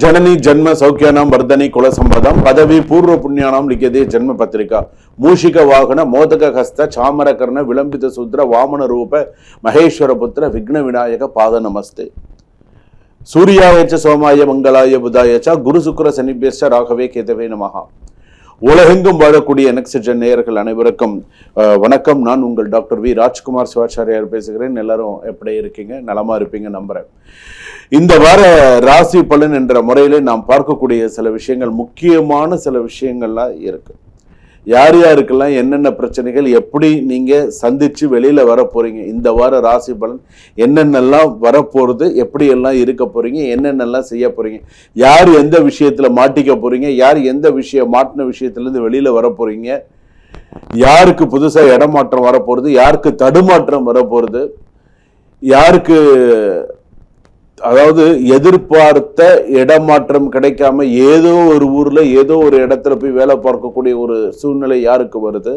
जननी जन्म सौख्यानां वर्धनी कुल संपदां पदवी पूर्व पुण्यानां लिख्यते जन्म पत्रिका मूषिक वाहन मोदक हस्त चामर कर्ण विलंबित सूद्र वामन रूप महेश्वर पुत्र विघ्न विनायक पाद नमस्ते सूर्याय च सोमाय मंगलाय बुधाय च गुरु शुक्र शनिभ्यश्च राघवे केतवे नमः உலகெங்கும் வாழக்கூடிய என்எக்ஸ்ஜென் நேயர்கள் அனைவருக்கும் வணக்கம். நான் உங்கள் டாக்டர் வி ராஜ்குமார் சிவாச்சாரியார் பேசுகிறேன். எல்லாரும் எப்படி இருக்கீங்க? நலமா இருப்பீங்க நம்புறேன். இந்த வார ராசி பலன் என்ற முறையில நாம் பார்க்கக்கூடிய சில விஷயங்கள், முக்கியமான சில விஷயங்கள்லாம் இருக்கு. யார் யாருக்கெல்லாம் என்னென்ன பிரச்சனைகள், எப்படி நீங்க சந்திச்சு வெளியில வர போறீங்க, இந்த வார ராசி பலன் என்னென்னலாம் வரப்போறது, எப்படி எல்லாம் இருக்க போறீங்க, என்னென்னலாம் செய்ய போறீங்க, யார் எந்த விஷயத்துல மாட்டிக்க போறீங்க, யார் எந்த மாட்டின விஷயத்துல இருந்து வெளியில வர போறீங்க, யாருக்கு புதுசா இடமாற்றம் வரப்போறது, யாருக்கு தடுமாற்றம் வரப்போறது, யாருக்கு அதாவது எதிர்பார்த்த இடமாற்றம் கிடைக்காம ஏதோ ஒரு ஊர்ல ஏதோ ஒரு இடத்துல போய் வேலை பார்க்கக்கூடிய ஒரு சூழ்நிலை யாருக்கு வருது,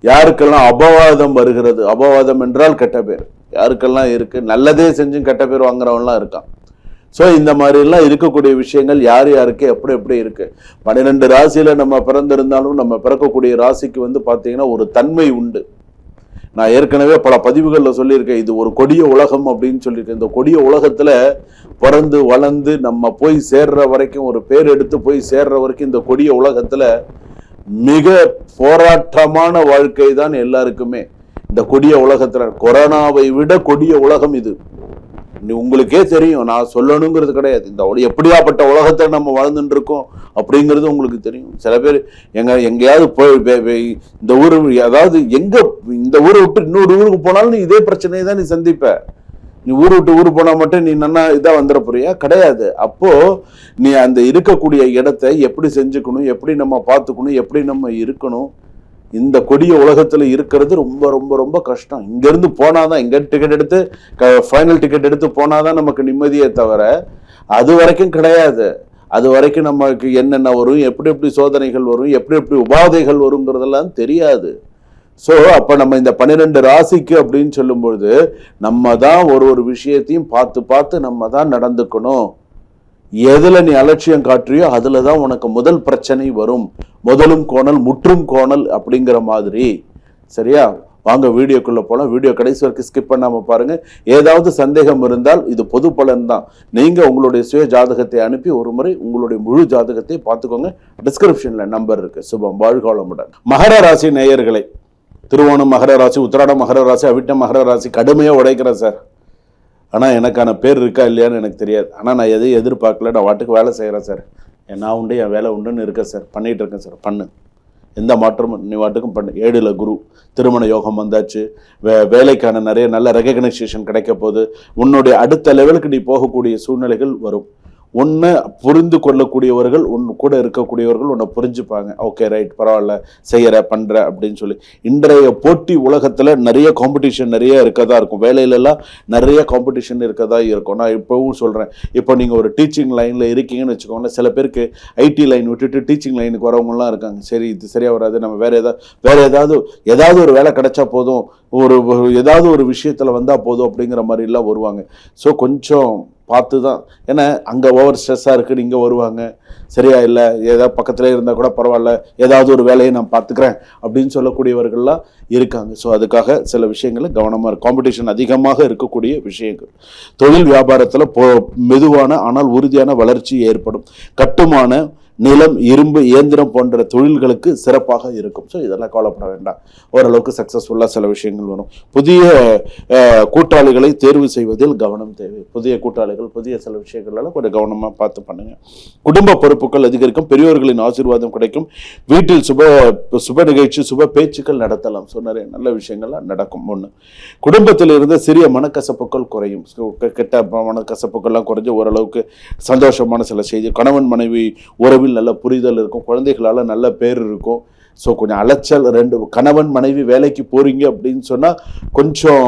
யாருக்கெல்லாம் அபவாதம் வருகிறது. அபவாதம் என்றால் கெட்ட பேர் யாருக்கெல்லாம் இருக்கு, நல்லதே செஞ்சும் கெட்ட பேர் வாங்குறவன்லாம் இருக்கான். ஸோ இந்த மாதிரி எல்லாம் இருக்கக்கூடிய விஷயங்கள் யார் யாருக்கு எப்படி எப்படி இருக்கு. 12 ராசியில நம்ம பிறந்திருந்தாலும் நம்ம பிறக்கக்கூடிய ராசிக்கு பார்த்தீங்கன்னா ஒரு தன்மை உண்டு. நான் ஏற்கனவே பல பதிவுகளில் சொல்லியிருக்கேன், இது ஒரு கொடிய உலகம் அப்படின்னு சொல்லியிருக்கேன். இந்த கொடிய உலகத்துல பிறந்து வளர்ந்து நம்ம போய் சேர்ற வரைக்கும், ஒரு பேர் எடுத்து போய் சேர்ற வரைக்கும் இந்த கொடிய உலகத்துல மிக போராட்டமான வாழ்க்கை தான் எல்லாருக்குமே. இந்த கொடிய உலகத்துல கொரோனாவை விட கொடிய உலகம் இது. உங்களுக்கே தெரியும், நான் சொல்லணுங்கிறது கிடையாது. இந்த எப்படியாப்பட்ட உலகத்தை நம்ம வாழ்ந்துட்டு இருக்கோம் அப்படிங்கிறது உங்களுக்கு தெரியும். சில பேர் எங்கேயாவது போய் இந்த ஊரு, அதாவது இந்த ஊரை விட்டு இன்னொரு ஊருக்கு போனாலும் நீ இதே பிரச்சனையை தான் நீ சந்திப்ப. நீ ஊரு விட்டு ஊரு போனா மட்டும் நீ நல்லா இதா வந்துட போறியா? கிடையாது. அப்போ நீ அந்த இருக்கக்கூடிய இடத்தை எப்படி செஞ்சுக்கணும், எப்படி நம்ம பார்த்துக்கணும், எப்படி நம்ம இருக்கணும், இந்த கொடிய உலகத்துல இருக்கிறது ரொம்ப ரொம்ப ரொம்ப கஷ்டம். இங்க இருந்து போனாதான், இங்க டிக்கெட் எடுத்து ஃபைனல் டிக்கெட் எடுத்து போனாதான் நமக்கு நிம்மதியே தவிர அது வரைக்கும் கிடையாது. அது வரைக்கும் நமக்கு என்னென்ன வரும், எப்படி எப்படி சோதனைகள் வரும், எப்படி எப்படி உபாதைகள் வருங்கிறதெல்லாம் தெரியாது. ஸோ அப்ப நம்ம இந்த 12 ராசிக்கு அப்படின்னு சொல்லும்பொழுது நம்ம தான் ஒரு விஷயத்தையும் பார்த்து பார்த்து நம்ம தான் நடந்துக்கணும். எதுல நீ அலட்சியம் காட்டுறியோ அதுலதான் உனக்கு முதல் பிரச்சனை வரும். முதலும் கோணல் முற்றும் கோணல் அப்படிங்கிற மாதிரி. சரியா? வாங்க வீடியோக்குள்ள போலாம். வீடியோ கடைசி வரைக்கும் ஸ்கிப் பண்ணாம பாருங்க. ஏதாவது சந்தேகம் இருந்தால் இது பொது பலன் தான். நீங்க உங்களுடைய சுய ஜாதகத்தை அனுப்பி ஒரு முறை உங்களுடைய முழு ஜாதகத்தை பார்த்துக்கோங்க. டிஸ்கிரிப்ஷன்ல நம்பர் இருக்கு. சுபம் வாழ்காலமுடன். மகர ராசி நேயர்களை, திருவோணம் மகர ராசி, உத்திராடம் மகர ராசி, அவிட்டம் மகர ராசி கடுமையா உடைக்கிறேன் சார். ஆனால் எனக்கான பேர் இருக்கா இல்லையான்னு எனக்கு தெரியாது. ஆனால் நான் எதையும் எதிர்பார்க்கல. நான் வாட்டுக்கு வேலை செய்கிறேன் சார். நான் உண்டு, என் வேலை உண்டுன்னு இருக்கேன் சார். பண்ணிகிட்டு இருக்கேன் சார். பண்ணு, எந்த மாற்றமும் நீ வாட்டுக்கும் பண்ணு. 7ல் குரு, திருமண யோகம் வந்தாச்சு. வேலைக்கான நிறைய நல்ல ரெகக்னைசேஷன் கிடைக்க போகுது. உன்னுடைய அடுத்த லெவலுக்கு நீ போகக்கூடிய சூழ்நிலைகள் வரும். ஒன்று புரிந்து கொள்ளக்கூடியவர்கள், கூட இருக்கக்கூடியவர்கள் உன்னை புரிஞ்சுப்பாங்க. ஓகே ரைட், பரவாயில்ல, செய்கிற பண்ணுற அப்படின்னு சொல்லி. இன்றைய போட்டி உலகத்தில் நிறைய காம்படிஷன் நிறைய இருக்கதா இருக்கும். வேலையிலலாம் நிறைய காம்படிஷன் இருக்கதா இருக்கும். நான் இப்போவும் சொல்கிறேன், இப்போ நீங்கள் ஒரு டீச்சிங் லைனில் இருக்கீங்கன்னு வச்சுக்கோங்களேன். சில பேருக்கு ஐடி லைன் விட்டுட்டு டீச்சிங் லைனுக்கு வரவங்கலாம் இருக்காங்க. சரி, இது சரியாக வராது, நம்ம வேறு ஏதாவது ஒரு வேலை கிடைச்சா போதும், ஏதாவது ஒரு விஷயத்தில் வந்தால் போதும் அப்படிங்கிற மாதிரிலாம் வருவாங்க. ஸோ கொஞ்சம் பார்த்து தான். ஏன்னா அங்கே ஓவர் ஸ்ட்ரெஸ்ஸாக இருக்குன்னு இங்கே வருவாங்க. சரியா? இல்லை, ஏதாவது பக்கத்தில் இருந்தால் கூட பரவாயில்ல, ஏதாவது ஒரு வேலையை நான் பார்த்துக்கிறேன் அப்படின்னு சொல்லக்கூடியவர்கள்லாம் இருக்காங்க. ஸோ அதுக்காக சில விஷயங்களை கவனமாக இருக்கும். காம்படிஷன் அதிகமாக இருக்கக்கூடிய விஷயங்கள். தொழில் வியாபாரத்தில் மெதுவான ஆனால் உறுதியான வளர்ச்சி ஏற்படும். கட்டுமான, நிலம், இரும்பு, இயந்திரம் போன்ற தொழில்களுக்கு சிறப்பாக இருக்கும். ஸோ இதெல்லாம் கவலைப்பட வேண்டாம். ஓரளவுக்கு சக்ஸஸ்ஃபுல்லாக சில விஷயங்கள் வரும். புதிய கூட்டாளிகளை தேர்வு செய்வதில் கவனம் தேவை. புதிய கூட்டாளிகள், புதிய சில விஷயங்கள்லாம் கொஞ்சம் கவனமாக பார்த்து பண்ணுங்க. குடும்ப பொறுப்புகள் அதிகரிக்கும். பெரியோர்களின் ஆசீர்வாதம் கிடைக்கும். வீட்டில் சுப நிகழ்ச்சி, சுப பேச்சுக்கள் நடத்தலாம். ஸோ நிறைய நல்ல விஷயங்கள்லாம் நடக்கும். ஒன்று, குடும்பத்தில் இருந்த சிறிய மனக்கசப்புகள் குறையும். கெட்ட மனக்கசப்புகள்லாம் குறைஞ்சு ஓரளவுக்கு சந்தோஷமான சில செய்தி. கணவன் மனைவி உறவு நல்ல புரிதல் இருக்கும். குழந்தைகளால நல்ல பேர் இருக்கும். ஸோ கொஞ்சம் அலைச்சல். 2 கணவன் மனைவி வேலைக்கு போறீங்க அப்படின்னு சொன்னா கொஞ்சம்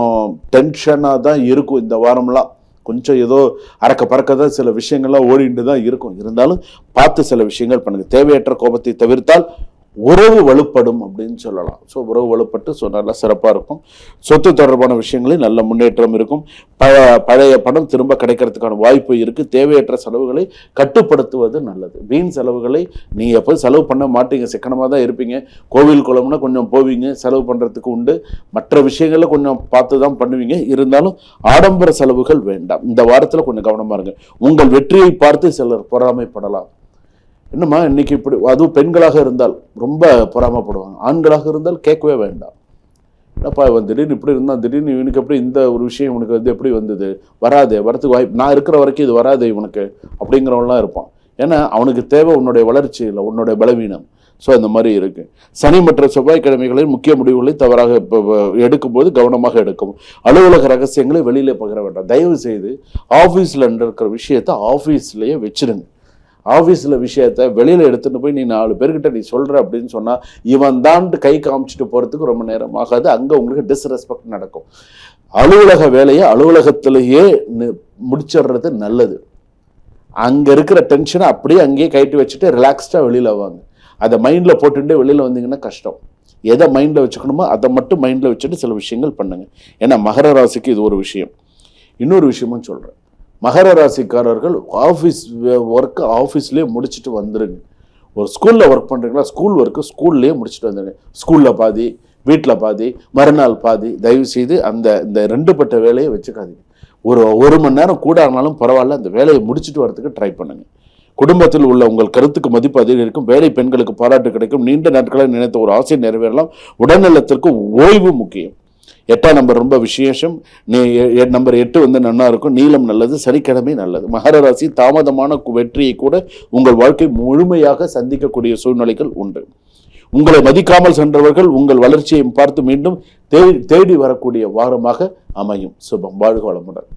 டென்ஷனாக தான் இருக்கும். இந்த வாரம்லாம் கொஞ்சம் ஏதோ அறக்க பறக்க தான் சில விஷயங்கள்லாம் ஓடிட்டு தான் இருக்கும். இருந்தாலும் பார்த்து சில விஷயங்கள் பண்ணுங்க. தேவையற்ற கோபத்தை தவிர்த்தால் உறவு வலுப்படும் அப்படின்னு சொல்லலாம். ஸோ உறவு வலுப்பட்டு ஸோ நல்லா சிறப்பாக இருக்கும். சொத்து தொடர்பான விஷயங்களில் நல்ல முன்னேற்றம் இருக்கும். பழைய பணம் திரும்ப கிடைக்கிறதுக்கான வாய்ப்பு இருக்குது. தேவையற்ற செலவுகளை கட்டுப்படுத்துவது நல்லது. வீண் செலவுகளை நீங்கள் எப்போது செலவு பண்ண மாட்டீங்க, சிக்கனமாக தான் இருப்பீங்க. கோவில் குளம்னா கொஞ்சம் போவீங்க, செலவு பண்ணுறதுக்கு உண்டு. மற்ற விஷயங்களில் கொஞ்சம் பார்த்து தான் பண்ணுவீங்க. இருந்தாலும் ஆடம்பர செலவுகள் வேண்டாம். இந்த வாரத்தில் கொஞ்சம் கவனமாக இருங்க. உங்கள் வெற்றியை பார்த்து சிலர் பொறாமைப்படலாம். என்னம்மா இன்னைக்கு இப்படி, அதுவும் பெண்களாக இருந்தால் ரொம்ப பொறாமப்படுவாங்க. ஆண்களாக இருந்தால் கேட்கவே வேண்டாம். என்னப்பா இவன் திடீர்னு இப்படி இருந்தால் திடீர்னு இவனுக்கு எப்படி இந்த ஒரு விஷயம் இவனுக்கு வந்து எப்படி வந்தது, வராதே, வரத்துக்கு வாய்ப்பு, நான் இருக்கிற வரைக்கும் இது வராது இவனுக்கு அப்படிங்கிறவன்லாம் இருப்பான். ஏன்னா அவனுக்கு தேவை உன்னுடைய வளர்ச்சி இல்லை, உன்னுடைய பலவீனம். ஸோ அந்த மாதிரி இருக்கு. சனி மற்றும் செவ்வாய்க்கிழமைகளில் முக்கிய முடிவுகளை தவறாக எடுக்கும்போது கவனமாக எடுக்கும். அலுவலக ரகசியங்களை வெளியில பகிர வேண்டாம். தயவு செய்து ஆஃபீஸில் இருக்கிற விஷயத்த ஆஃபீஸ்லேயே வச்சிருங்க. ஆஃபீஸில் விஷயத்த வெளியில் எடுத்துகிட்டு போய் நீ 4 பேர்கிட்ட நீ சொல்கிற அப்படின்னு சொன்னால் இவன் தான் கை காமிச்சிட்டு போகிறதுக்கு ரொம்ப நேரம் ஆகாது. அங்கே உங்களுக்கு டிஸ்ரெஸ்பெக்ட் நடக்கும். அலுவலக வேலையை அலுவலகத்திலேயே முடிச்சிடுறது நல்லது. அங்கே இருக்கிற டென்ஷனை அப்படியே அங்கேயே கைட்டு வச்சுட்டு ரிலாக்ஸ்டாக வெளியில் வாங்க. அதை மைண்டில் போட்டுட்டு வெளியில் வந்தீங்கன்னா கஷ்டம். எதை மைண்டில் வச்சுக்கணுமோ அதை மட்டும் மைண்டில் வச்சுட்டு சில விஷயங்கள் பண்ணுங்கள். ஏன்னா மகர ராசிக்கு இது ஒரு விஷயம். இன்னொரு விஷயமும் சொல்கிறேன். மகர ராசிக்காரர்கள் ஆஃபீஸ் ஒர்க்கு ஆஃபீஸ்லேயே முடிச்சுட்டு வந்துடுங்க. ஒரு ஸ்கூலில் ஒர்க் பண்ணுறீங்களா, ஸ்கூல் ஒர்க்கு ஸ்கூல்லேயே முடிச்சுட்டு வந்துடுங்க. ஸ்கூலில் பாதி, வீட்டில் பாதி, மறுநாள் பாதி. தயவு செய்து இந்த 2 பட்ட வேலையை வச்சுக்காதீங்க. ஒரு மணி நேரம் கூட ஆனாலும் பரவாயில்ல, அந்த வேலையை முடிச்சுட்டு வரதுக்கு ட்ரை பண்ணுங்கள். குடும்பத்தில் உள்ள உங்கள் கருத்துக்கு மதிப்பு அதிகரிக்கும். வேலை பெண்களுக்கு பாராட்டு கிடைக்கும். நீண்ட நாட்களை நினைத்த ஒரு ஆசை நிறைவேறலாம். உடல்நலத்திற்கு ஓய்வு முக்கியம். 8ஆம் நம்பர் ரொம்ப விசேஷம். நம்பர் 8 வந்து நல்லா இருக்கும். நீளம் நல்லது. சனிக்கிழமை நல்லது. மகர ராசி தாமதமான வெற்றியை கூட உங்கள் வாழ்க்கை முழுமையாக சந்திக்கக்கூடிய சூழ்நிலைகள் உண்டு. உங்களை மதிக்காமல் சென்றவர்கள் உங்கள் வளர்ச்சியை பார்த்து மீண்டும் தேடி வரக்கூடிய வாரமாக அமையும். சுபம். வாழ்க வளமுடன்.